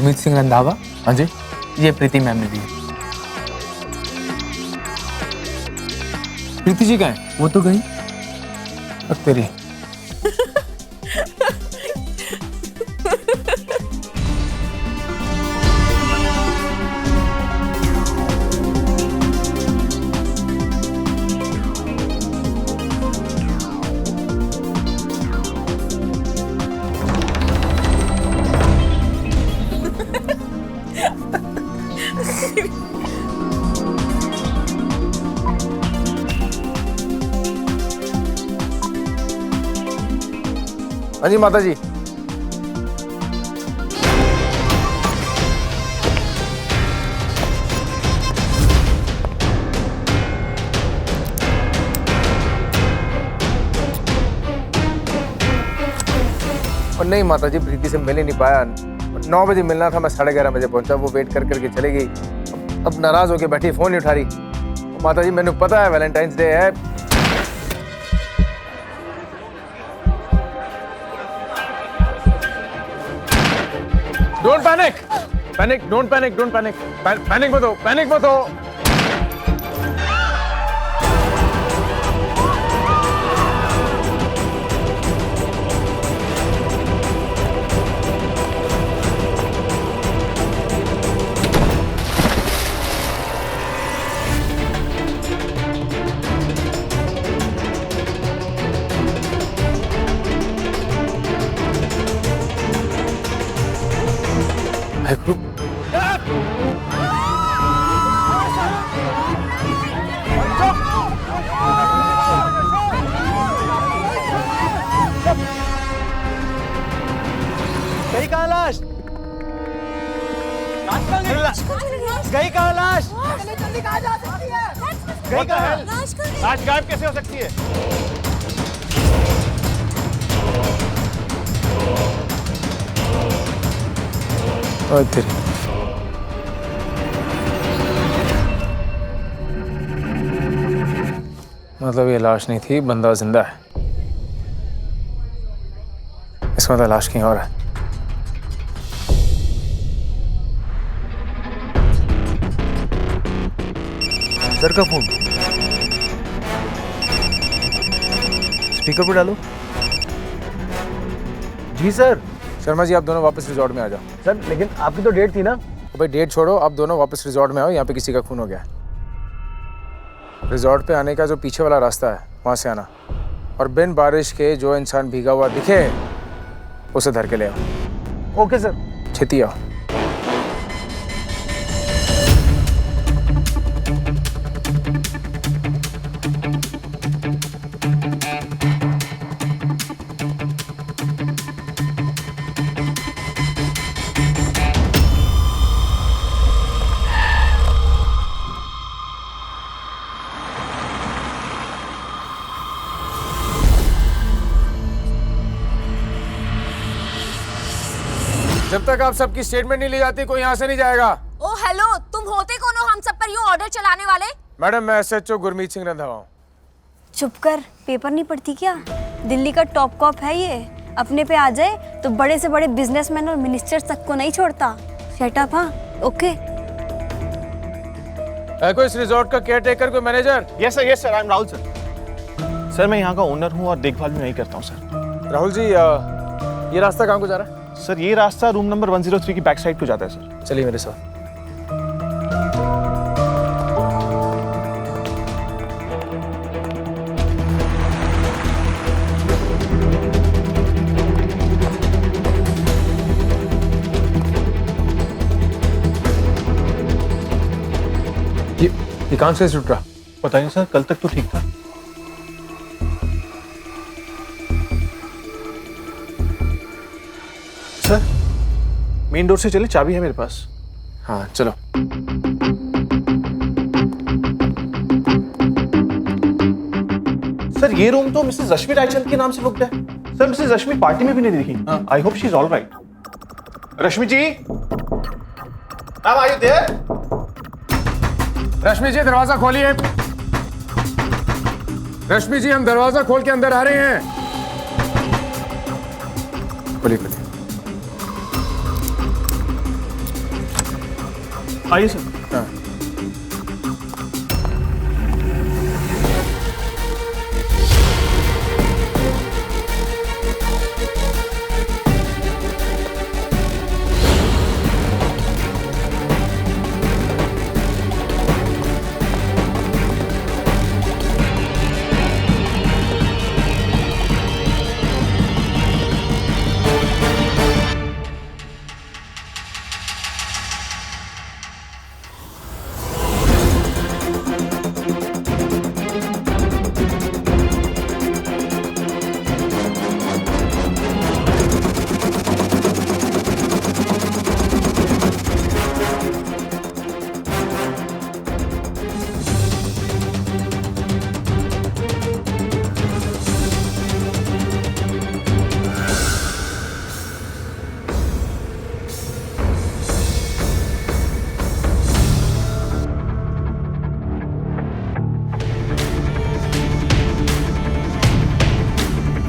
गुरमीत सिंह रंधावा। हाँ जी, ये प्रीति मैम ने दी है। प्रीति जी कहाँ है? वो तो गई। अब तेरी हाँ जी माता जी। और नहीं माता जी, प्रीति से मिल ही नहीं पाया। 9 बजे मिलना था, मैं 11:30 बजे पहुंचा। वो वेट कर करके चली गई। अब नाराज होके बैठी, फोन नहीं उठा रही। माता जी मैंने पता है वैलेंटाइंस डे है। Don't panic, panic, don't panic, don't panic, panic मत हो, पैनिक मत हो। गई कहाँ लाश? गई कहाँ लाश? जल्दी कहाँ जा सकती है? गई कहाँ? लाश गायब कैसे हो सकती है? और तेरी मतलब ये लाश नहीं थी, बंदा जिंदा है। इसका मतलब लाश कहीं और है। सर का फोन स्पीकर पे डालो। जी सर। शर्मा जी आप दोनों वापस रिजॉर्ट में आ जाओ। सर लेकिन आपकी तो डेट थी ना। तो भाई डेट छोड़ो, आप दोनों वापस रिजॉर्ट में आओ। यहाँ पे किसी का खून हो गया। रिजॉर्ट पे आने का जो पीछे वाला रास्ता है वहाँ से आना, और बिन बारिश के जो इंसान भीगा हुआ दिखे उसे धर के ले आओ। Okay sir. छेती आओ। जब तक आप सबकी स्टेटमेंट नहीं ली जाती कोई यहाँ से नहीं जाएगा। ओ हेलो, तुम होते कौन हो हम सब पर यूं ऑर्डर चलाने वाले? मैडम मैं SHO गुरमीत सिंह रंधावा हूँ। चुप कर, पेपर नहीं पढ़ती क्या? दिल्ली का टॉप कॉप है ये। अपने पे आ जाए तो बड़े से बड़े बिजनेसमैन और मिनिस्टर्स तक को नहीं छोड़ता। Shut up. हाँ ओके। है कोई इस रिजॉर्ट का केयर टेकर, कोई manager? Yes sir, I am Rahul sir. Sir मैं यहाँ का ओनर हूँ और देखभाल भी नहीं करता हूँ सर। राहुल जी ये रास्ता कहाँ को जा रहा है? सर ये रास्ता रूम नंबर 103 की बैक साइड को जाता है सर। चलिए मेरे साथ। ये कहाँ से छूट रहा? पता नहीं सर, कल तक तो ठीक था। सर मेन डोर से चले, चाबी है मेरे पास। हाँ चलो। सर ये रूम तो मिसेस रश्मि रायचंद के नाम से बुक्ड है। सर मिसेस रश्मि पार्टी में भी नहीं दिखी। I hope she is all right. Rashmi ji, ma'am are you there? Rashmi ji दरवाजा खोलिए। रश्मि जी हम दरवाजा खोल के अंदर आ रहे हैं। खोलिए खोलिए। आइए सर। हाँ।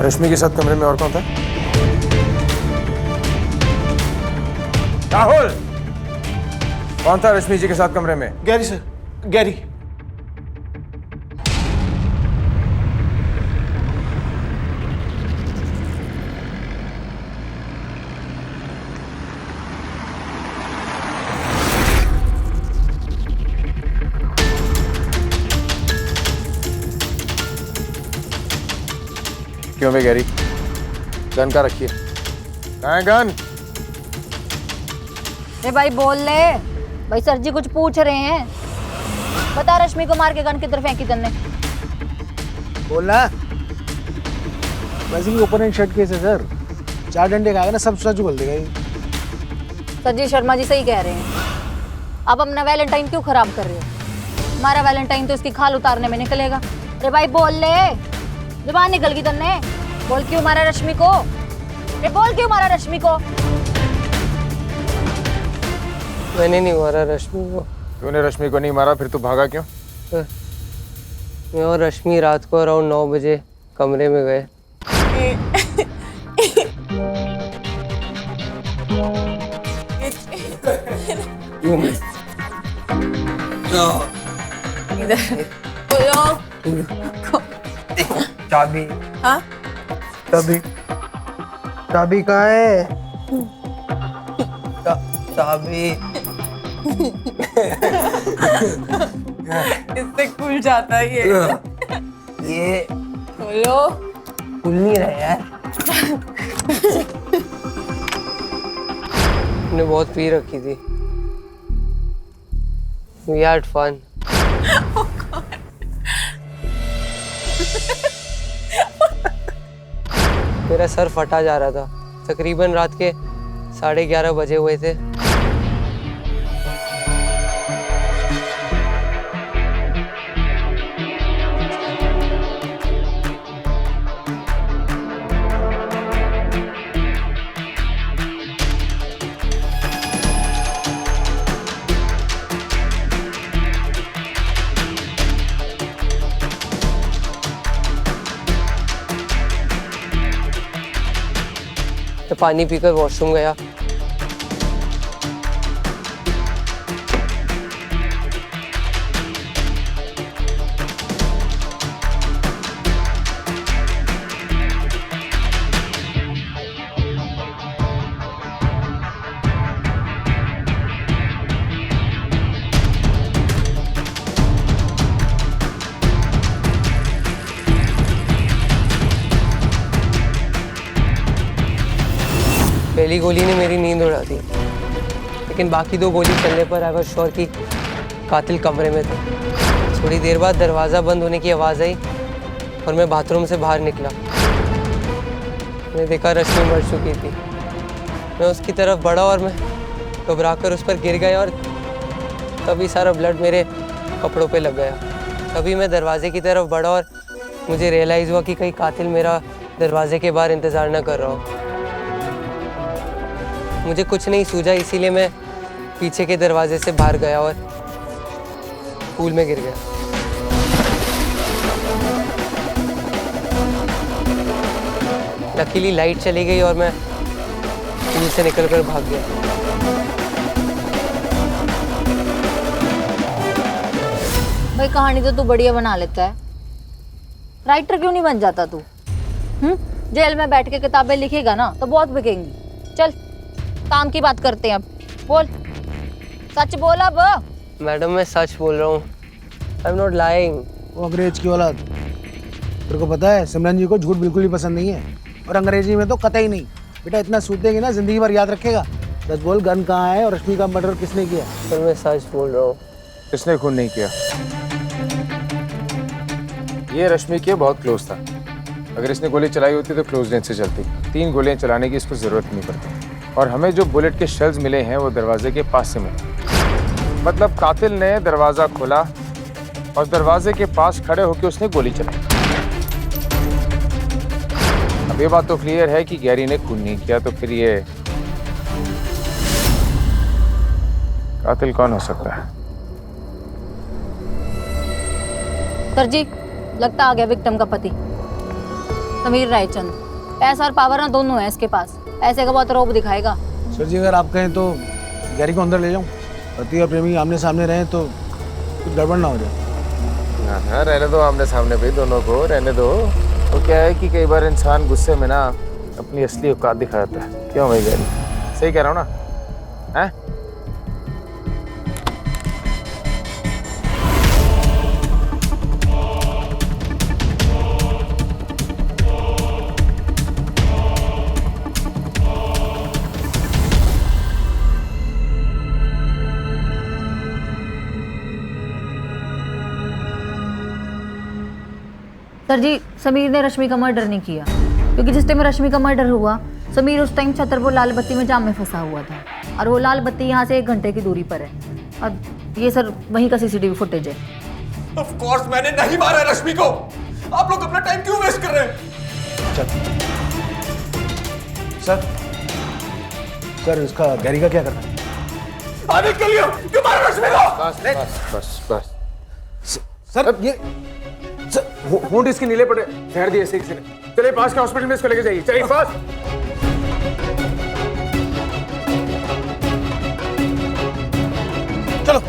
रश्मि के साथ कमरे में और कौन था? राहुल, कौन था रश्मि जी के साथ कमरे में? Gary sir, Gary. क्यों बे गैरी, गन का रखिए? कहाँ है गन? अरे भाई बोल ले। भाई सर जी कुछ पूछ रहे हैं। बता रश्मि को मार के गन किधर फेंकी तन्ने? बोलना। वैसे भी ओपोनेंट शर्ट केस है सर, 4 डंडे खाएगा ना सब सच बोल देगा ये। सर जी शर्मा जी सही कह रहे हैं। आप अपना वैलेंटाइन क्यों खराब कर रहे हो? हमारा वैलेंटाइन तो इसकी खाल उतारने में निकलेगा। अरे भाई बोल ले, जुबान निकल गई तन्ने। बोल क्यों मारा रश्मि को? अरे बोल क्यों मारा रश्मि को? मैंने नहीं मारा रश्मि को। तूने रश्मि को नहीं मारा, फिर तू भागा क्यों? मैं और रश्मि रात को अराउंड 9 बजे कमरे में गए। चाबी। हाँ? चाबी। चाबी कहाँ है? चाबी इससे खुल जाता है ये खोलो। खुल नहीं रहा यार। मैंने बहुत पी रखी थी। We had fun. मेरा सर फटा जा रहा था। तकरीबन रात के 11:30 बजे हुए थे। तो पानी पीकर वॉशरूम गया। पहली गोली ने मेरी नींद उड़ा दी, लेकिन बाकी 2 गोली चलने पर आई वाज श्योर कि कातिल कमरे में थे। थोड़ी देर बाद दरवाज़ा बंद होने की आवाज़ आई और मैं बाथरूम से बाहर निकला। मैंने देखा रश्मि मर चुकी थी। मैं उसकी तरफ बढ़ा और मैं घबराकर उस पर गिर गया और तभी सारा ब्लड मेरे कपड़ों पे लग गया। तभी मैं दरवाजे की तरफ बढ़ा और मुझे रियलाइज़ हुआ कि कहीं कातिल मेरा दरवाजे के बाहर इंतज़ार न कर रहा हो। मुझे कुछ नहीं सूझा, इसीलिए मैं पीछे के दरवाजे से बाहर गया और पूल में गिर गया। लकीली लाइट चली गई और मैं पूल से निकलकर भाग गया। भाई कहानी तो तू बढ़िया बना लेता है, राइटर क्यों नहीं बन जाता तू? जेल में बैठ के किताबें लिखेगा ना तो बहुत बिकेंगी। चल काम की बात करते हैं अब, बोल सच बोल अब। मैडम मैं सच बोल रहा हूँ, आई एम नॉट लाइंग। वो अंग्रेज की औलाद, तेरे को पता है सिमरन जी को झूठ बिल्कुल भी पसंद नहीं है, और अंग्रेजी में तो कतई नहीं। बेटा इतना सूद देंगे ना जिंदगी भर याद रखेगा। सच बोल, गन कहाँ है और रश्मि का मर्डर किसने किया? सर मैं सच बोल रहा हूँ। इसने खून नहीं किया, ये रश्मि के बहुत क्लोज था। अगर इसने गोली चलाई होती तो क्लोज रेंज से चलती। 3 गोलियां चलाने की इसको जरूरत नहीं पड़ती। और हमें जो बुलेट के शेल्स मिले हैं वो दरवाजे के पास से मिले। मतलब कातिल ने दरवाजा खोला और दरवाजे के पास खड़े होकर उसने गोली चलाई। अब ये बात तो क्लियर है कि गैरी ने खून नहीं किया, तो फिर ये कातिल कौन हो सकता है? सर जी लगता आ गया विक्टिम का पति समीर रायचंद। पैसा और पावर ना दोनों है इसके पास, पैसे का बहुत रौब दिखाएगा। सर जी अगर आप कहें तो गैरी को अंदर ले जाऊं, पति और प्रेमी आमने सामने रहें तो कुछ गड़बड़ ना हो जाए। ना रहने दो आमने सामने भाई, दोनों को रहने दो। तो क्या है कि कई बार इंसान गुस्से में ना अपनी असली औकात दिखा जाता है। क्यों भाई गैरी, सही कह रहा हूँ ना? हैं? सर जी समीर ने रश्मि का मर्डर नहीं किया, क्योंकि जिस टाइम रश्मि का मर्डर हुआ समीर उस टाइम छतरपुर लाल बत्ती में जाम में फंसा हुआ था, और वो लाल बत्ती यहाँ से 1 घंटे की दूरी पर है। और ये सर वहीं का सीसीटीवी फुटेज है। ऑफ कोर्स मैंने नहीं मारा है रश्मि को। आप लोग अपना टाइम क्यों वेस्ट कर रहे हैं? सर इसका गैरी का क्या करना है? आने के लिए क्यों मारा रश्मि को? बस सर अब ये होंठ इसके नीले पड़े, फेर दिए से किसी ने। चलिए पास के हॉस्पिटल में इसको लेके जाइए, चलिए पास। चलो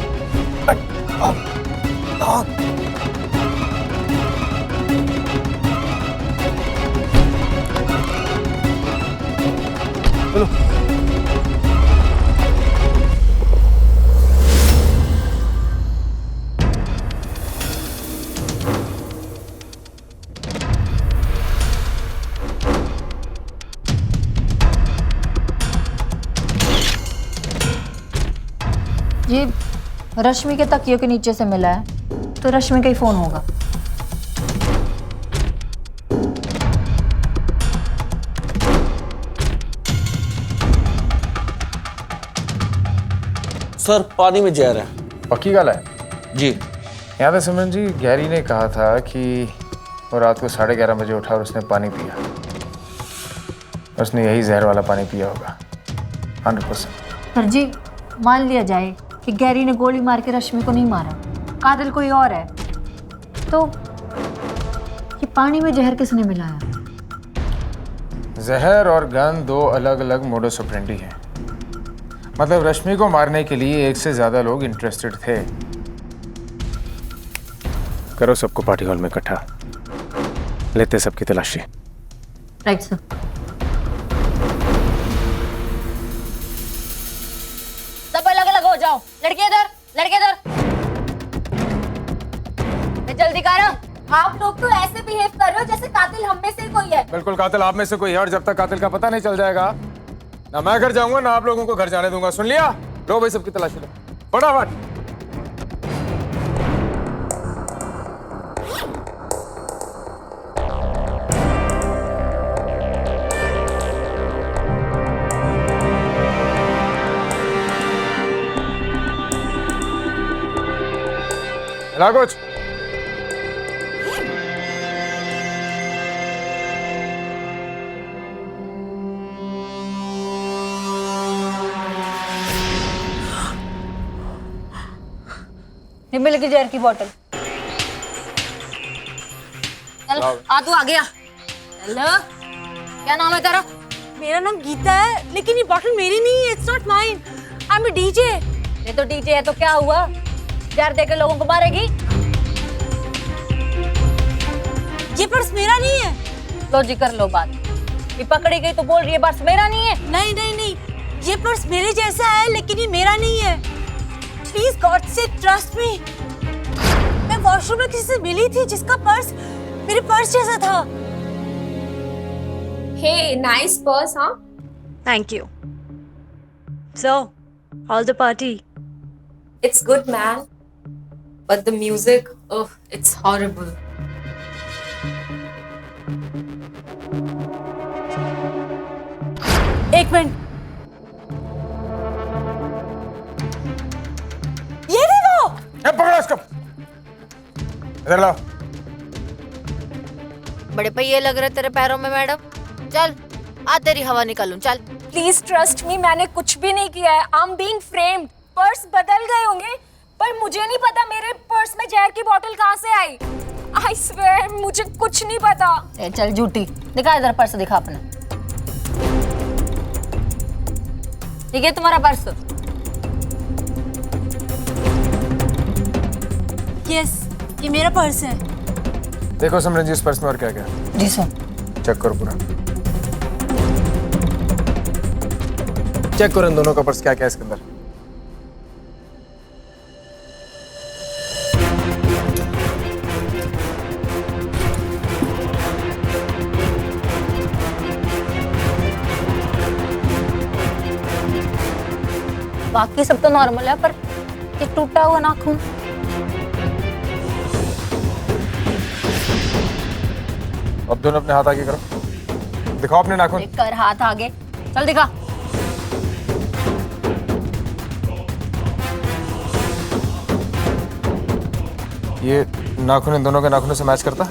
चलो ये रश्मि के तकियों के नीचे से मिला है, तो रश्मि का ही फोन होगा। सर पानी में जहर है। पक्की गल है जी। याद है सिमरन जी, गैरी ने कहा था कि वो रात को 11:30 बजे उठा और उसने पानी पिया। उसने यही जहर वाला पानी पिया होगा 100%। सर जी मान लिया जाए कि गैरी ने गोली मार के रश्मि को नहीं मारा, कातिल कोई और है, तो ये पानी में जहर किसने मिलाया? जहर और गन 2 अलग अलग मोडस ऑपरेंडी हैं। मतलब रश्मि को मारने के लिए 1 से ज्यादा लोग इंटरेस्टेड थे। करो सबको पार्टी हॉल में इकट्ठा, लेते सबकी तलाशी। Right sir. सब अलग अलग हो जाओ, लड़के इधर, लड़के इधर। मैं जल्दी कर रहा हूं। आप लोग तो ऐसे बिहेव कर रहे हो जैसे कातिल हम में से कोई है। बिल्कुल कातिल आप में से कोई है, और जब तक कातिल का पता नहीं चल जाएगा ना मैं घर जाऊंगा ना आप लोगों को घर जाने दूंगा। सुन लिया? लो भाई सबकी तलाशी लो फटाफट। ला कुछ। ये मिल गई जहर की बोतल। चल आ तू आ गया। हेलो क्या नाम है तेरा? मेरा नाम गीता है, लेकिन ये बॉटल मेरी नहीं है। It's not mine. I am a DJ. ये तो डीजे है तो क्या हुआ? जहर देकर लोगों को मारेगी? ये पर्स मेरा नहीं है। लो जी कर लो बात। ये पकड़ी गई तो बोल रही है पर्स मेरा नहीं है। नहीं नहीं नहीं, ये पर्स मेरे जैसा है लेकिन ये मेरा नहीं है। प्लीज गॉड से ट्रस्ट मी। मैं वॉशरूम में किसी से मिली थी जिसका पर्स मेरे पर्स जैसा था। Hey, nice purse, huh? Thank you. So, how's the party? It's good, man. But the music, oh, it's horrible. एक मिनट, ये देखो। पकड़ो इसको, इधर लाओ। बड़े पहिए लग रहे तेरे पैरों में मैडम। चल आ तेरी हवा निकालूं चल। Please trust me, मैंने कुछ भी नहीं किया है। I'm being framed. पर्स बदल गए होंगे, पर मुझे नहीं पता मेरे पर्स में जहर की बोतल कहाँ से आई। I swear, मुझे कुछ नहीं पता। ए, चल झूठी, दिखा इधर पर्स दिखा अपना। ठीक है तुम्हारा पर्स? यस, ये मेरा पर्स है। देखो सिमरन जी इस पर्स में और क्या क्या है। जी सर। चेक करो पूरा। चेक करो इन दोनों का पर्स क्या क्या है इसके अंदर। बाकी सब तो नॉर्मल है, पर ये टूटा हुआ नाखून। अब दोनों अपने हाथ आगे करो, दिखाओ अपने नाखून। कर हाथ आगे, चल दिखा। ये नाखून इन दोनों के नाखूनों से मैच करता?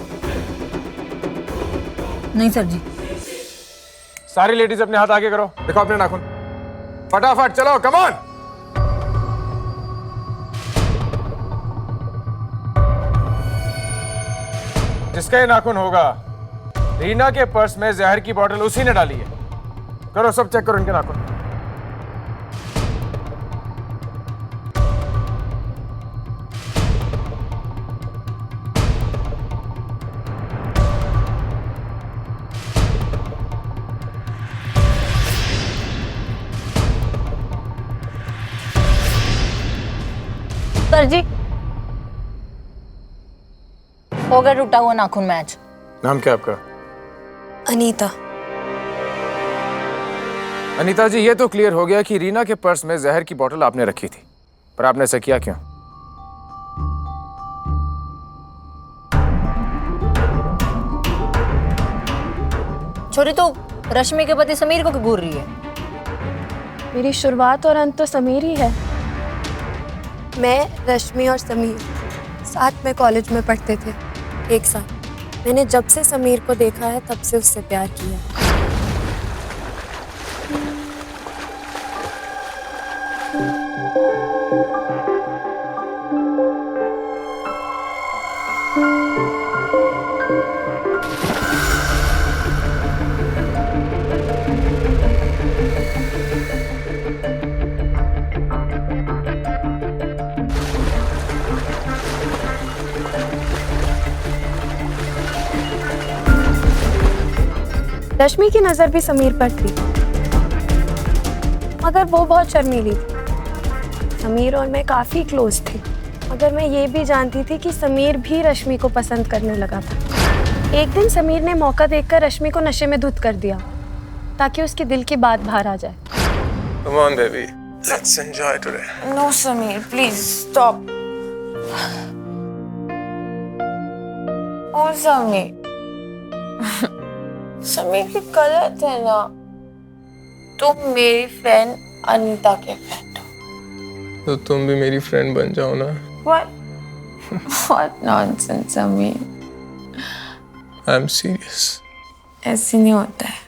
नहीं सर जी। सारी लेडीज अपने हाथ आगे करो, दिखाओ अपने नाखून फटाफट। चलो कम ऑन। जिसका ये नाखून होगा, रीना के पर्स में जहर की बोतल उसी ने डाली है। करो सब चेक करो इनके नाखून। सर जी हो गया टूटा हुआ नाखून मैच। नाम क्या आपका? अनीता। अनीता जी, ये तो क्लियर हो गया कि रीना के पर्स में जहर की बोतल आपने रखी थी, पर आपने ऐसा किया क्यों? छोरी तो रश्मि के पति समीर को क्यों घूर रही है? मेरी शुरुआत और अंत तो समीर ही है। मैं, रश्मि और समीर साथ में कॉलेज में पढ़ते थे, एक साथ। मैंने जब से समीर को देखा है तब से उससे प्यार किया। रश्मि की नजर भी समीर पर थी, मगर वो बहुत शर्मीली थी। समीर और मैं काफी क्लोज थे, मगर मैं ये भी जानती थी कि समीर भी रश्मि को पसंद करने लगा था। एक दिन समीर ने मौका देखकर रश्मि को नशे में धुत कर दिया ताकि उसके दिल की बात बाहर आ जाए। Come on, baby. Let's enjoy today. No, Sameer, please stop. Oh, Sameer. Sameer की गलत है ना। तुम मेरी फ्रेंड अनीता के फ्रेंड हो, तो तुम भी मेरी फ्रेंड बन जाओ ना। What nonsense, Sameer. I am serious. ऐसे नहीं होता है।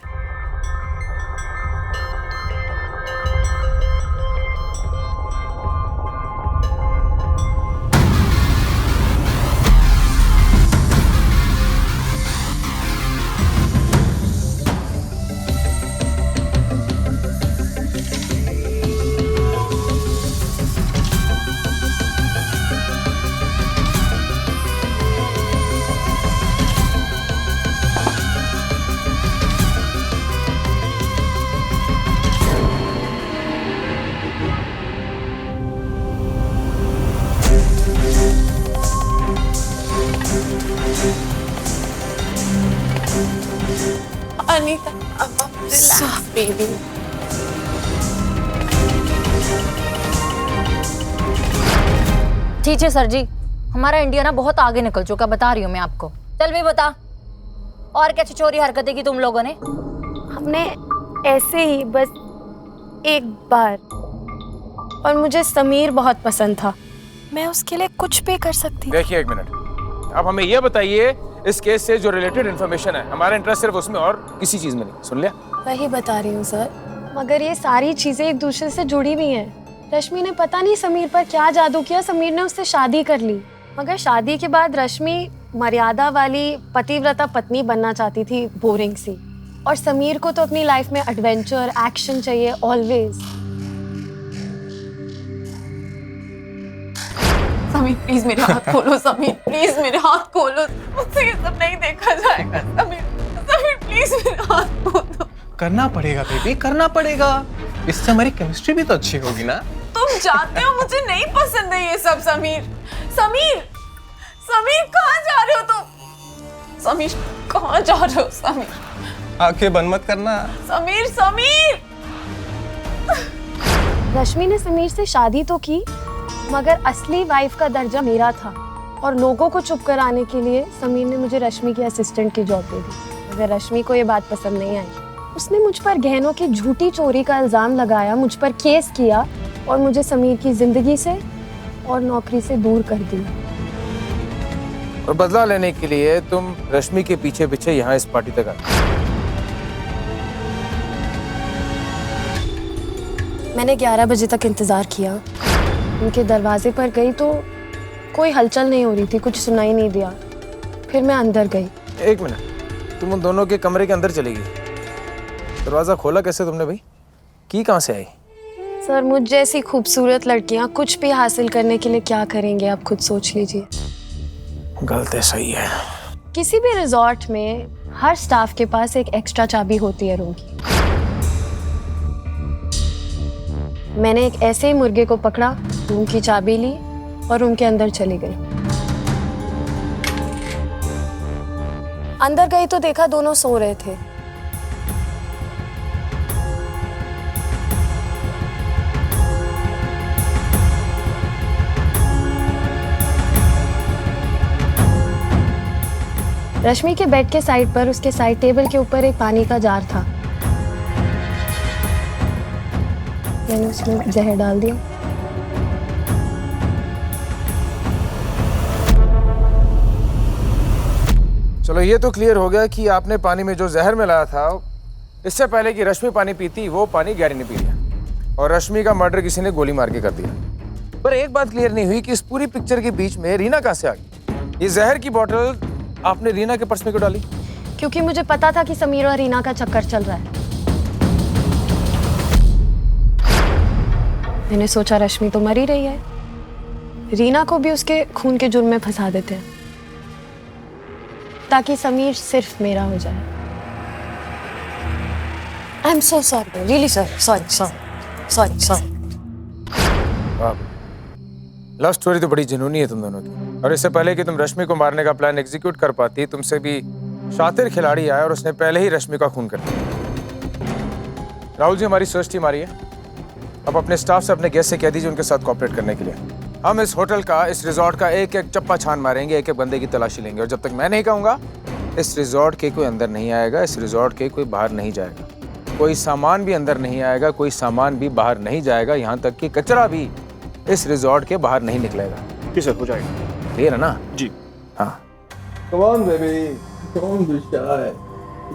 अनीता, अब रिलैक्स बेबी। ठीक है सर जी, हमारा इंडिया ना बहुत आगे निकल चुका, बता रही हूँ मैं आपको। चल भी बता, और क्या छिछोरी हरकतें की तुम लोगों ने? हमने ऐसे ही बस एक बार, और मुझे समीर बहुत पसंद था, मैं उसके लिए कुछ भी कर सकती। देखिए एक मिनट, अब हमें ये बताइए इस केस से जो रिलेटेड इन्फॉर्मेशन है, हमारा इंटरेस्ट सिर्फ उसमें और किसी चीज में नहीं। सुन लिया? वही बता रही हूँ सर, मगर ये सारी चीजें एक दूसरे से जुड़ी हुई हैं। रश्मि ने पता नहीं समीर पर क्या जादू किया, समीर ने उससे शादी कर ली, मगर शादी के बाद रश्मि मर्यादा वाली पतिव्रता पत्नी बनना चाहती थी, बोरिंग सी, और समीर को तो अपनी लाइफ में एडवेंचर, एक्शन चाहिए ऑलवेज। समीर प्लीज मेरे हाथ खोलो, समीर प्लीज मेरे हाथ खोलो, मुझसे ये सब नहीं देखा जाएगा। समीर, समीर प्लीज मेरे हाथ खोलो। करना पड़ेगा बेबी, करना पड़ेगा, इससे हमारी केमिस्ट्री भी तो अच्छी होगी ना। तुम जानते हो मुझे नहीं पसंद है ये सब। समीर, समीर, समीर कहाँ जा रहे हो तुम? समीर कहाँ जा रहे हो? समीर आंखें बंद मत करना। समीर, समीर। रश्मि ने समीर से शादी तो की, मगर असली वाइफ का दर्जा मेरा था, और लोगों को चुप कराने के लिए समीर ने मुझे रश्मि की असिस्टेंट की जॉब दे दी। मगर रश्मि को ये बात पसंद नहीं आई, उसने मुझ पर गहनों की झूठी चोरी का इल्जाम लगाया, मुझ पर केस किया, और मुझे समीर की जिंदगी से और नौकरी से दूर कर दिया। और बदला लेने के लिए तुम रश्मि के पीछे पीछे यहाँ इस पार्टी तक आए। मैंने 11 बजे तक इंतजार किया, उनके दरवाजे पर गई तो कोई हलचल नहीं हो रही थी, कुछ सुनाई नहीं दिया। फिर मैं अंदर गई। एक मिनट, तुम उन दोनों के कमरे के अंदर चली गई, दरवाजा खोला कैसे तुमने भाई? की कहाँ से आई? सर, मुझ जैसी खूबसूरत लड़कियां कुछ भी हासिल करने के लिए क्या करेंगे, आप खुद सोच लीजिए। गलत है, सही है। किसी भी रिजॉर्ट में हर स्टाफ के पास एक एक्स्ट्रा चाबी होती है रूम की। मैंने एक ऐसे ही मुर्गे को पकड़ा, रूम की चाबी ली और रूम के अंदर चली गई। अंदर गई तो देखा दोनों सो रहे थे। रश्मि के बेड के साइड पर, उसके साइड टेबल के ऊपर एक पानी का जार था। मैंने उसमें जहर डाल दिया। चलो ये तो क्लियर हो गया कि आपने पानी में जो जहर मिलाया था, इससे पहले कि रश्मि पानी पीती, वो पानी गैरी ने पी लिया, और रश्मि का मर्डर किसी ने गोली मार के कर दिया। पर एक बात क्लियर नहीं हुई कि इस पूरी पिक्चर के बीच में रीना कहाँ से आ गई? ये जहर की बोतल आपने रीना के पर्स में क्यों डाली? क्योंकि मुझे पता था कि समीर और रीना का चक्कर चल रहा है। मैंने सोचा रश्मि तो मर ही रही है, रीना को भी उसके खून के जुर्म में फंसा देते हैं, ताकि समीर सिर्फ मेरा हो जाए। I am so sorry, really sorry, sorry. Love story तो बड़ी जुनूनी है तुम दोनों की, और इससे पहले कि तुम रश्मि को मारने का प्लान एग्जीक्यूट कर पाती, तुमसे भी शातिर खिलाड़ी आया और उसने पहले ही रश्मि का खून कर दिया। राहुल जी, हमारी सर्च टीम आ रही है। अब अपने स्टाफ से, अपने गेस्ट से कह दीजिए उनके साथ कोऑपरेट करने के लिए। हम इस होटल का, इस रिजॉर्ट का एक एक चप्पा छान मारेंगे, एक एक बंदे की तलाशी लेंगे, और जब तक मैं नहीं कहूँगा, इस रिजॉर्ट के कोई अंदर नहीं आएगा, इस रिजॉर्ट के कोई बाहर नहीं जाएगा, कोई सामान भी अंदर नहीं आएगा, कोई सामान भी बाहर नहीं जाएगा, यहाँ तक कि कचरा भी इस रिजॉर्ट के बाहर नहीं निकलेगा। जी सर, हो जाएगा। क्लियर है ना? जी। हाँ। Come on, baby. Don't be shy.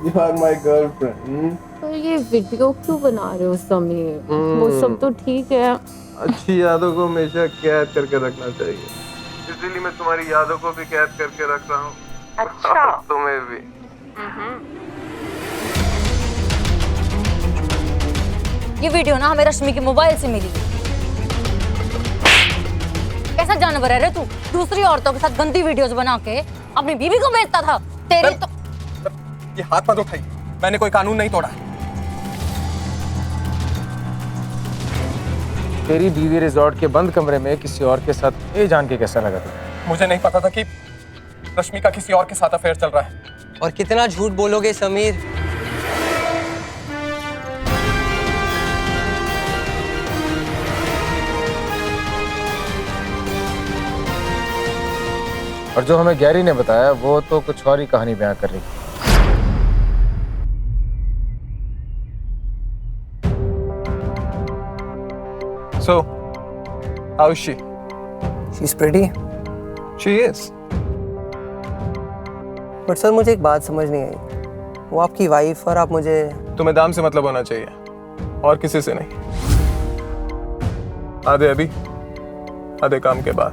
You are my girlfriend. तो ये वीडियो क्यों बना रहे हो समीर? वो सब तो ठीक है। अच्छी यादों को हमेशा कैद करके रखना चाहिए, इसलिए मैं तुम्हारी यादों को भी कैद करके रख रहा हूँ। अच्छा। तुम्हें भी। ये वीडियो ना हमें रश्मि के मोबाइल से मिली। कैसा जानवर है रे तू? दूसरी औरतों के साथ गंदी वीडियोस बना के अपनी बीवी को बेचता था। तेरी तो ये हाथ मत उठाइए, मैंने कोई कानून नहीं तोड़ा। तेरी बीवी रिजॉर्ट के बंद कमरे में किसी और के साथ ये जान के कैसा लगा था? मुझे नहीं पता था कि रश्मि का किसी और के साथ अफेयर चल रहा है। और कितना झूठ बोलोगे समीर? और जो हमें गैरी ने बताया वो तो कुछ और ही कहानी बयां कर रही थी। So, how is she? She's pretty. She is. But sir मुझे एक बात समझ नहीं आई, वो आपकी वाइफ और आप मुझे। तुम्हें दाम से मतलब होना चाहिए और किसी से नहीं। आधे अभी, आधे काम के बाद।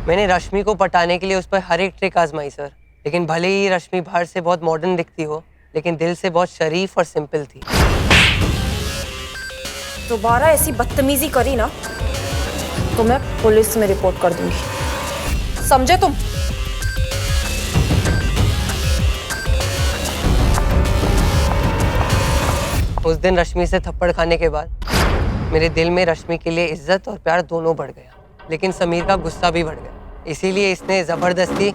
मैंने रश्मि को पटाने के लिए उस पर हर एक ट्रिक आजमाई सर, लेकिन भले ही रश्मि बाहर से बहुत मॉडर्न दिखती हो, लेकिन दिल से बहुत शरीफ और सिंपल थी। दोबारा ऐसी बदतमीजी करी ना तो मैं पुलिस में रिपोर्ट कर दूंगी, समझे तुम? उस दिन रश्मि से थप्पड़ खाने के बाद मेरे दिल में रश्मि के लिए इज्जत और प्यार दोनों बढ़ गया, लेकिन समीर का गुस्सा भी बढ़ गया। इसीलिए इसने जबरदस्ती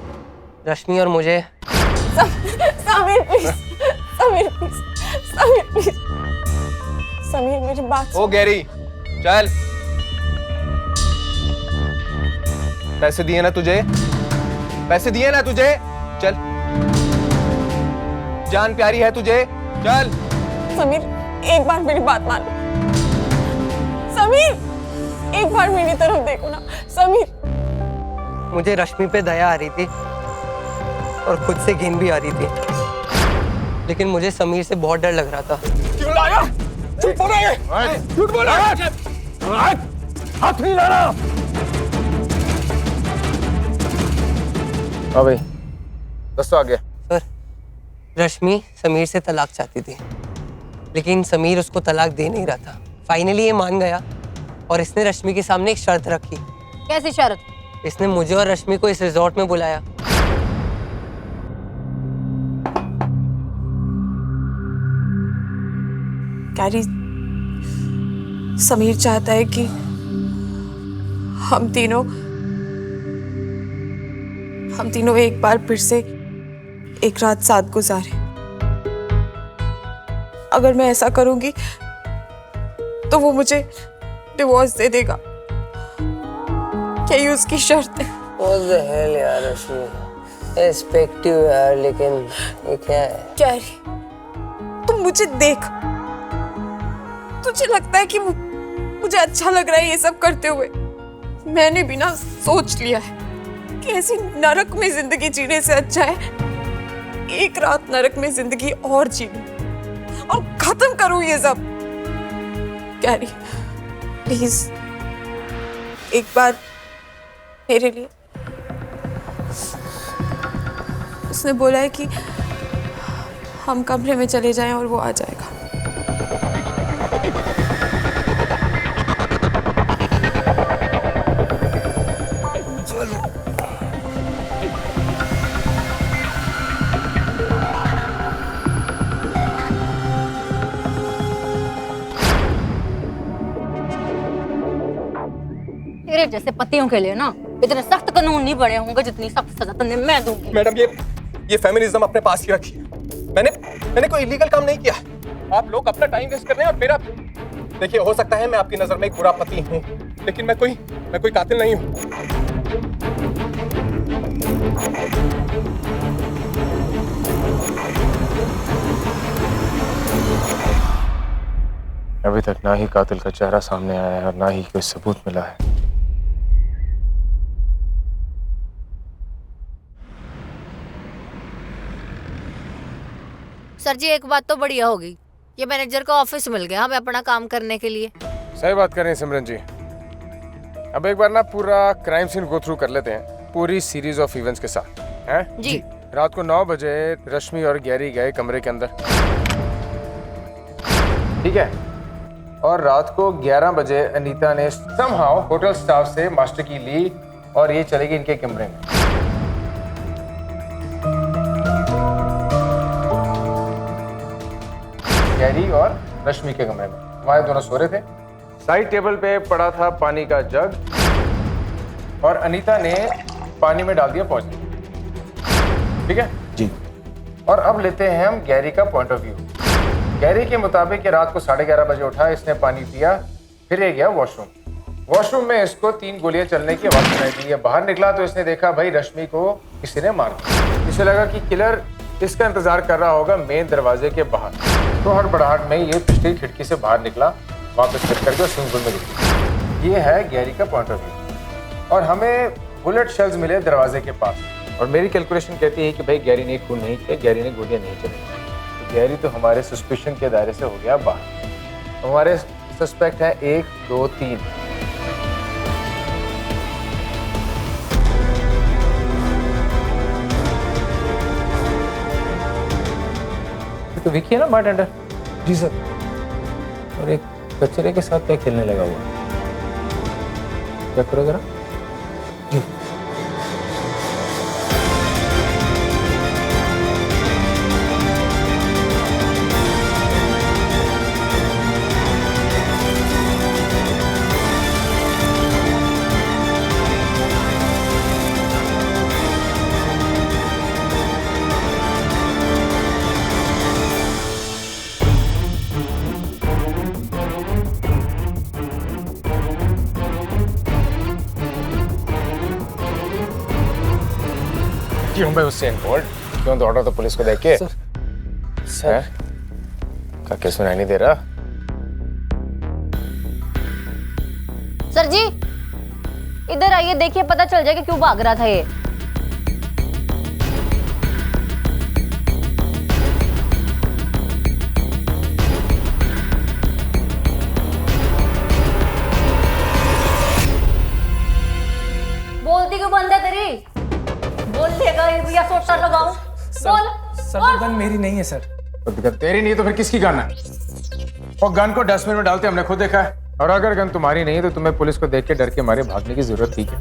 रश्मि और मुझे। Sameer please, Sameer please, Sameer please, Sameer मेरी बात। ओ गैरी, चल। पैसे दिए ना तुझे? पैसे दिए ना तुझे? चल। जान प्यारी है तुझे? चल। समीर एक बार मेरी बात मान। समीर एक बार मेरी तरफ देखो ना समीर। मुझे रश्मि पे दया आ रही थी और खुद से घिन भी आ रही थी, लेकिन मुझे समीर से बहुत डर लग रहा था। क्यों लाया? झूठ बोल रहा है, झूठ बोल रहा है। हाथ नहीं लाना। हाँ भाई, बस तो आ गया। सर, रश्मि समीर से तलाक चाहती थी, लेकिन समीर उसको तलाक दे नहीं रहा था। फाइनली ये मान गया और इसने रश्मि के सामने एक शर्त रखी। कैसी शर्त? इसने मुझे और रश्मि को इस रिजॉर्ट में बुलाया। गैरी, समीर चाहता है कि हम तीनों एक बार फिर से एक रात साथ गुजारें। अगर मैं ऐसा करूंगी तो वो मुझे डिवोर्स दे देगा। क्या ये उसकी शर्त है? What the hell यार रश्मि, रिस्पेक्ट यू यार, लेकिन ये क्या है? गैरी, तुम मुझे देख। तुझे लगता है कि मुझे अच्छा लग रहा है ये सब करते हुए? मैंने भी ना सोच लिया है कि ऐसी नरक में जिंदगी जीने से अच्छा है एक रात नरक में जिंदगी और जी लूं और खत्म करूं ये सब। गैरी प्लीज एक बार मेरे लिए। उसने बोला है कि हम कमरे में चले जाएं और वो आ जाएगा। तेरे जैसे पतियों के लिए ना इतने सख्त कानून नहीं बने होंगे जितनी सख्त सजा तुमने मैं दूंगी। मैडम, ये फेमिनिज्म अपने पास ही रखिए। मैंने कोई इलीगल काम नहीं किया। आप लोग अपना टाइम वेस्ट कर रहे हैं और मेरा। देखिए, हो सकता है मैं आपकी नजर में एक बुरा पति हूँ, लेकिन मैं कोई कातिल नहीं हूँ। अभी तक ना ही कातिल का चेहरा सामने आया है और ना ही कोई सबूत मिला है। सर जी, एक बात तो बढ़िया होगी, ये मैनेजर का ऑफिस मिल गया हमें अपना काम करने के लिए। सही बात कर रही हैं सिमरन जी। अब एक बार ना पूरा क्राइम सीन गो थ्रू कर लेते हैं, पूरी सीरीज ऑफ इवेंट्स के साथ, हैं? जी। रात को 9 बजे रश्मि और गैरी गए कमरे के अंदर, ठीक है? और रात को 11 बजे अनीता ने समहाउ होटल स्टाफ से मास्टर की ली और ये चले गई इनके कमरे में। गैरी और रश्मि के कमरे में वहाँ दोनों सो रहे थे। साइड टेबल पे पड़ा था पानी का जग और अनीता ने पानी में डाल दिया पॉइजन, ठीक है जी। और अब लेते हैं हम गैरी का पॉइंट ऑफ व्यू। गैरी के मुताबिक ये रात को 11:30 बजे उठा, इसने पानी पिया, फिर ये गया वॉशरूम। वॉशरूम में इसको 3 गोलियां चलने की आवाज सुनाई दी है। बाहर निकला तो इसने देखा भाई रश्मि को किसी ने मार दिया। इसे लगा कि किलर इसका इंतजार कर रहा होगा मेन दरवाजे के बाहर, तो हड़बड़ाहट में ये पिछली खिड़की से बाहर निकला, वापस फिर करके स्विमिंग पूल में गिर। ये है गैरी का पॉइंट ऑफ व्यू। और हमें बुलेट शेल्स मिले दरवाजे के पास, और मेरी कैलकुलेशन कहती है कि भाई गैरी ने खून नहीं किया, गैरी ने गोलियां नहीं चलाई। तो गैरी तो हमारे सस्पिशन के दायरे से हो गया बाहर। हमारे सस्पेक्ट है 1, 2, 3। तो विकी है ना बारटेंडर? जी सर। और एक कचरे के साथ क्या खेलने लगा हुआ, क्या करो जरा? जी। क्यों भाई उससे इन्वॉल्व? क्यों दौड़ा तो पुलिस को देख के? सर का क्या सुनाई नहीं दे रहा? सर जी इधर आइए, देखिए पता चल जाएगा क्यों भाग रहा था ये। बोलती क्यों बंद है तेरी? बोल देगा या सोटा लगाऊं? बोल सर गन मेरी नहीं है सर। तो गन तेरी नहीं तो फिर किसकी गन है? और गन को डस्टबिन में डालते हमने खुद देखा है। और अगर गन तुम्हारी नहीं है तो तुम्हें पुलिस को देख के डर के मारे भागने की जरूरत थी क्या?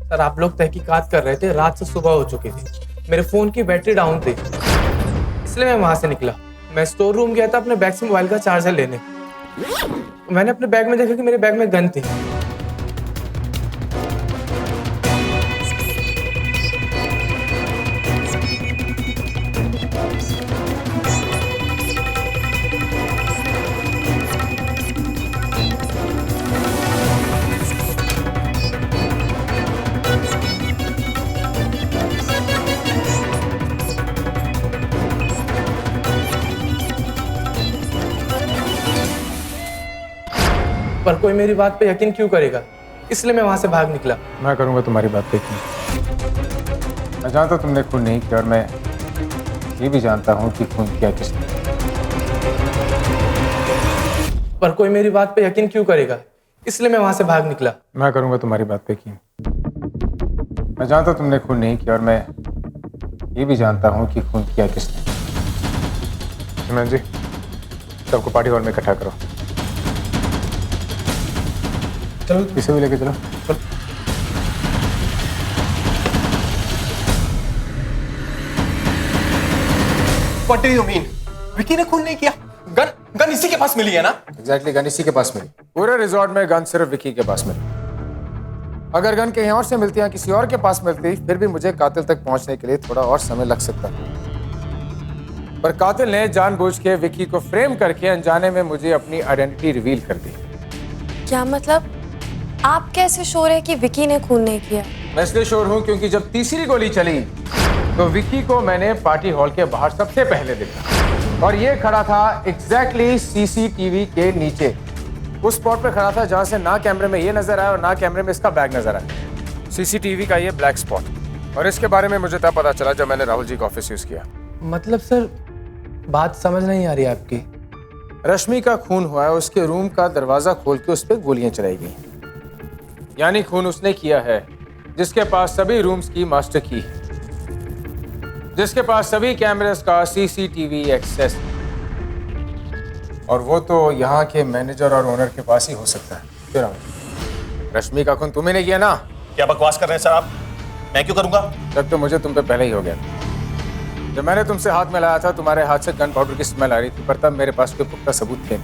सर आप लोग तहकीकात कर रहे थे, रात से सुबह हो चुकी थी, मेरे फोन की बैटरी डाउन थी, इसलिए मैं वहां से निकला। मैं स्टोर रूम गया था अपने बैग से मोबाइल का चार्जर लेने। मैंने अपने बैग में देखा कि मेरे बैग में गन थी। पर कोई मेरी बात पे यकीन क्यों करेगा, इसलिए मैं वहां से भाग निकला। मैं करूंगा तुम्हारी बात पे यकीन। मैं जानता हूं तुमने खून नहीं किया, और मैं ये भी जानता हूं कि खून किया किसने। पर कोई मेरी बात पे यकीन क्यों करेगा, इसलिए मैं वहां से भाग निकला। मैं करूंगा तुम्हारी बात पे यकीन। मैं जानता हूं तुमने खून नहीं किया, और मैं ये भी जानता हूं कि खून किया किसने। सिमरन जी सबको पार्टी हॉल में इकट्ठा करो। चलो इसे भी लेके चलो। What do you mean? Vicky ने खून नहीं किया? गन इसी के पास मिली है ना? एग्जैक्टली गन इसी के पास मिली। पूरे रिजॉर्ट में गन सिर्फ विकी के पास मिली। अगर गन कहीं और से मिलती या किसी और के पास मिलती फिर भी मुझे कातिल तक पहुंचने के लिए थोड़ा और समय लग सकता। पर कातिल ने जानबूझ के विकी को फ्रेम करके अनजाने में मुझे अपनी आइडेंटिटी रिवील कर दी। क्या मतलब? आप कैसे श्योर है कि विकी ने खून नहीं किया? मैं इसलिए श्योर हूं क्योंकि जब तीसरी गोली चली तो विकी को मैंने पार्टी हॉल के बाहर सबसे पहले देखा, और ये खड़ा था एग्जैक्टली सीसीटीवी के नीचे, उस स्पॉट पे खड़ा था जहां से ना कैमरे में ये नजर आया और ना कैमरे में इसका बैग नजर आया। सीसीटीवी का ये ब्लैक स्पॉट, और इसके बारे में मुझे तब पता चला जब मैंने राहुल जी का ऑफिस यूज किया। मतलब सर बात समझ नहीं आ रही आपकी। रश्मि का खून हुआ है, उसके रूम का दरवाजा खोल के उस पर गोलियां चलाई गई, यानी खून उसने किया है जिसके पास सभी रूम्स की मास्टर की है, जिसके पास सभी कैमरेस का सीसीटीवी एक्सेस, और वो तो यहाँ के मैनेजर और ओनर के पास ही हो सकता है। क्यों राहुल? रश्मि का खून तुम्ही ने किया ना? क्या बकवास कर रहे हैं सर आप? मैं क्यों करूंगा? तब तो मुझे तुम पे पहले ही हो गया। जब मैंने तुमसे हाथ मिलाया था तुम्हारे हाथ से गन पाउडर की स्मेल आ रही थी, पर तब मेरे पास कोई पुख्ता सबूत थे।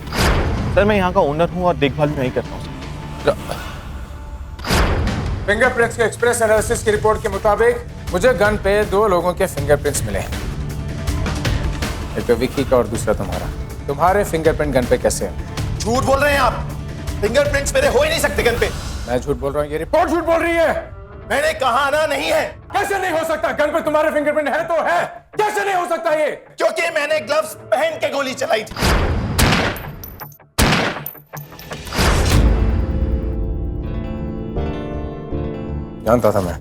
सर मैं यहाँ का ओनर हूँ और देखभाल भी नहीं करता हूँ। फिंगरप्रिंट्स के एक्सप्रेस एनालिसिस की रिपोर्ट के मुताबिक मुझे गन पे 2 लोगों के फिंगरप्रिंट्स मिले, एक तो विकी का और दूसरा तुम्हारा। तुम्हारे फिंगरप्रिंट गन पे कैसे है? झूठ बोल रहे हैं आप। फिंगरप्रिंट्स मेरे हो ही नहीं सकते गन पे। मैं झूठ बोल रहा हूँ, ये रिपोर्ट झूठ बोल रही है। मैंने कहा ना नहीं है। कैसे नहीं हो सकता? गन पे तुम्हारे फिंगरप्रिंट है तो है, कैसे नहीं हो सकता ये? क्योंकि मैंने ग्लव्स पहन के गोली चलाई थी। जानता था मैं,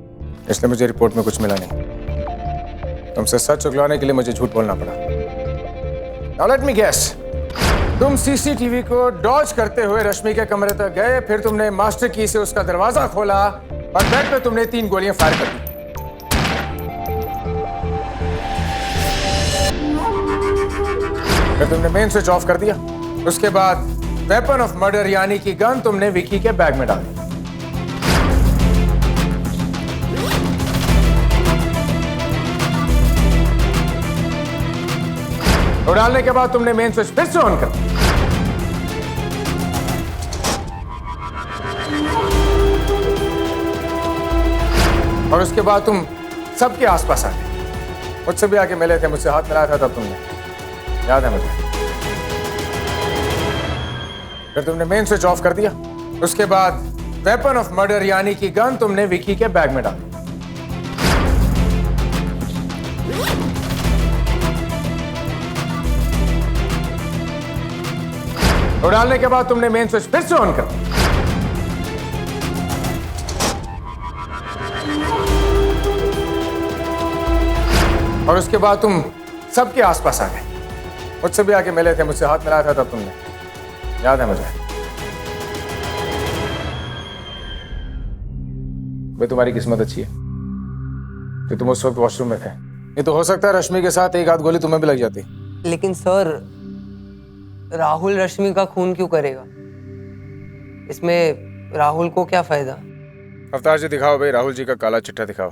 इसलिए मुझे रिपोर्ट में कुछ मिला नहीं। तुमसे सच उगलाने के लिए मुझे झूठ बोलना पड़ा। Now let me guess, तुम सीसीटीवी को डॉज करते हुए रश्मि के कमरे तक गए, फिर तुमने मास्टर की से उसका दरवाजा खोला और बेड पे तुमने 3 गोलियां फायर कर दी। फिर तुमने मेन स्विच ऑफ कर दिया। उसके बाद वेपन ऑफ मर्डर यानी कि गन तुमने विकी के बैग में डाल दी। और डालने के बाद तुमने मेन स्विच फिर से ऑन कर दिया। और उसके बाद तुम सबके आसपास आ गए। मुझसे भी आके मिले थे, मुझसे हाथ मिलाया था तब तुमने, याद है मुझे। फिर तुमने मेन स्विच ऑफ कर दिया। उसके बाद वेपन ऑफ मर्डर यानी कि गन तुमने विकी के बैग में डाल दी। और डालने के बाद तुमने मेन स्विच फिर से ऑन कर दिया। और उसके बाद तुम सबके आसपास आ गए। मुझसे भी आके मिले थे, मुझसे हाथ मिलाया था तब तुमने, याद है मुझे। भाई तुम्हारी किस्मत अच्छी है कि तुम उस वक्त वॉशरूम में थे। ये तो हो सकता है रश्मि के साथ एक आध गोली तुम्हें भी लग जाती। लेकिन सर, राहुल रश्मि का खून क्यों करेगा? इसमें राहुल को क्या फायदा? अवतार जी दिखाओ भाई, राहुल जी का काला चिट्ठा दिखाओ।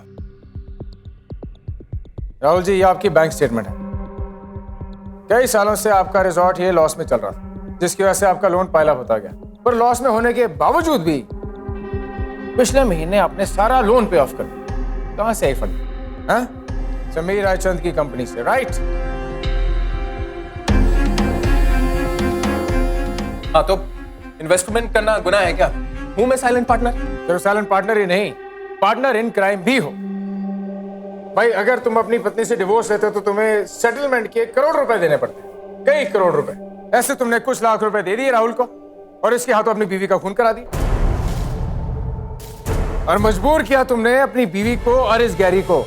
राहुल जी, ये आपकी बैंक स्टेटमेंट है। कई सालों से आपका रिजॉर्ट ये लॉस में चल रहा था, जिसकी वजह से आपका लोन पाइल अप होता गया। पर लॉस में होने के बावजूद भी पिछले महीने आपने सारा लोन पे ऑफ कर दिया। कहां से आई फंड? हाँ, समीर रायचंद की कंपनी से, राइट? हाँ, तो इन्वेस्टमेंट करना गुनाह है क्या? हूं मैं साइलेंट पार्टनर? सिर्फ साइलेंट पार्टनर ही नहीं, पार्टनर इन क्राइम भी हो। भाई अगर तुम अपनी पत्नी से डिवोर्स लेते हो तो तुम्हें सेटलमेंट के करोड़ रुपए देने पड़ते हैं, कई करोड़ रुपए। ऐसे तुमने कुछ लाख रुपए दे दिए राहुल को और इसके हाथों अपनी बीवी का खून करा दिया। और मजबूर किया तुमने अपनी बीवी को और इस गैरी को,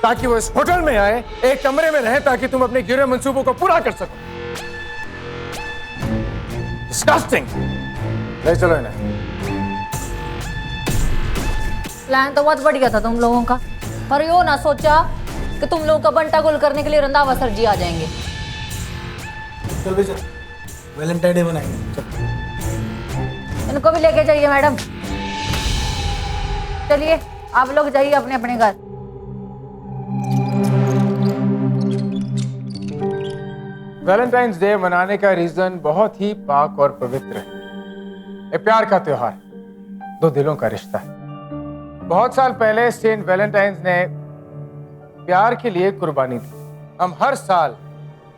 ताकि वो इस होटल में आए, एक कमरे में रहे, ताकि तुम अपने गिरे मंसूबों को पूरा कर सको। डिस्गस्टिंग। ले चलो इन्हें। प्लान तो बहुत बढ़िया था तुम लोगों का, पर यो ना सोचा कि तुम लोगों का बंटा गोल करने के लिए रंधावा सर जी आ जाएंगे। चल भी चल, वैलेंटाइन डे मनाएंगे। चल। इनको भी लेके जाइए मैडम। चलिए आप लोग जाइए अपने अपने घर। वैलेंटाइंस डे मनाने का रीजन बहुत ही पाक और पवित्र है। ये प्यार का त्योहार, दो दिलों का रिश्ता है। बहुत साल पहले सेंट वैलेंटाइंस ने प्यार के लिए कुर्बानी दी। हम हर साल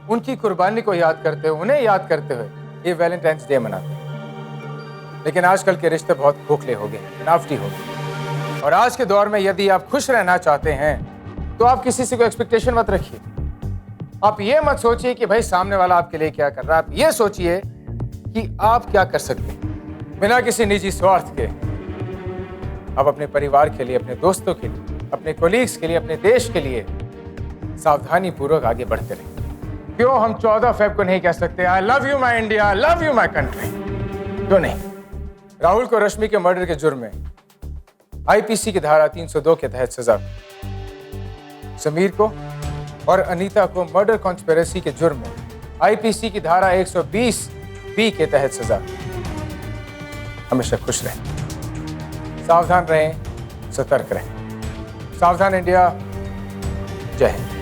उनकी कुर्बानी को याद करते हुए, उन्हें याद करते हुए ये वैलेंटाइंस डे मनाते हैं। लेकिन आजकल के रिश्ते बहुत खोखले हो गए, बनावटी हो गए। और आज के दौर में यदि आप खुश रहना चाहते हैं तो आप किसी से कोई एक्सपेक्टेशन मत रखिए। आप ये मत सोचिए कि भाई सामने वाला आपके लिए क्या कर रहा है। आप ये सोचिए कि आप क्या कर सकते हैं बिना किसी निजी स्वार्थ के। आप अपने परिवार के लिए, अपने दोस्तों के लिए, अपने कोलीग्स के लिए, अपने देश के लिए सावधानी पूर्वक आगे बढ़ते रहिए। क्यों हम 14 फेब को नहीं कह सकते I love you my India, love you my country? क्यों नहीं? राहुल को रश्मि के मर्डर के जुर्म में आईपीसी की धारा 302 के तहत सजा, समीर को और अनीता को मर्डर कॉन्स्पिरेसी के जुर्म में आईपीसी की धारा 120 बी के तहत सजा। हमेशा खुश रहें, सावधान रहें, सतर्क रहें। सावधान इंडिया, जय हिंद।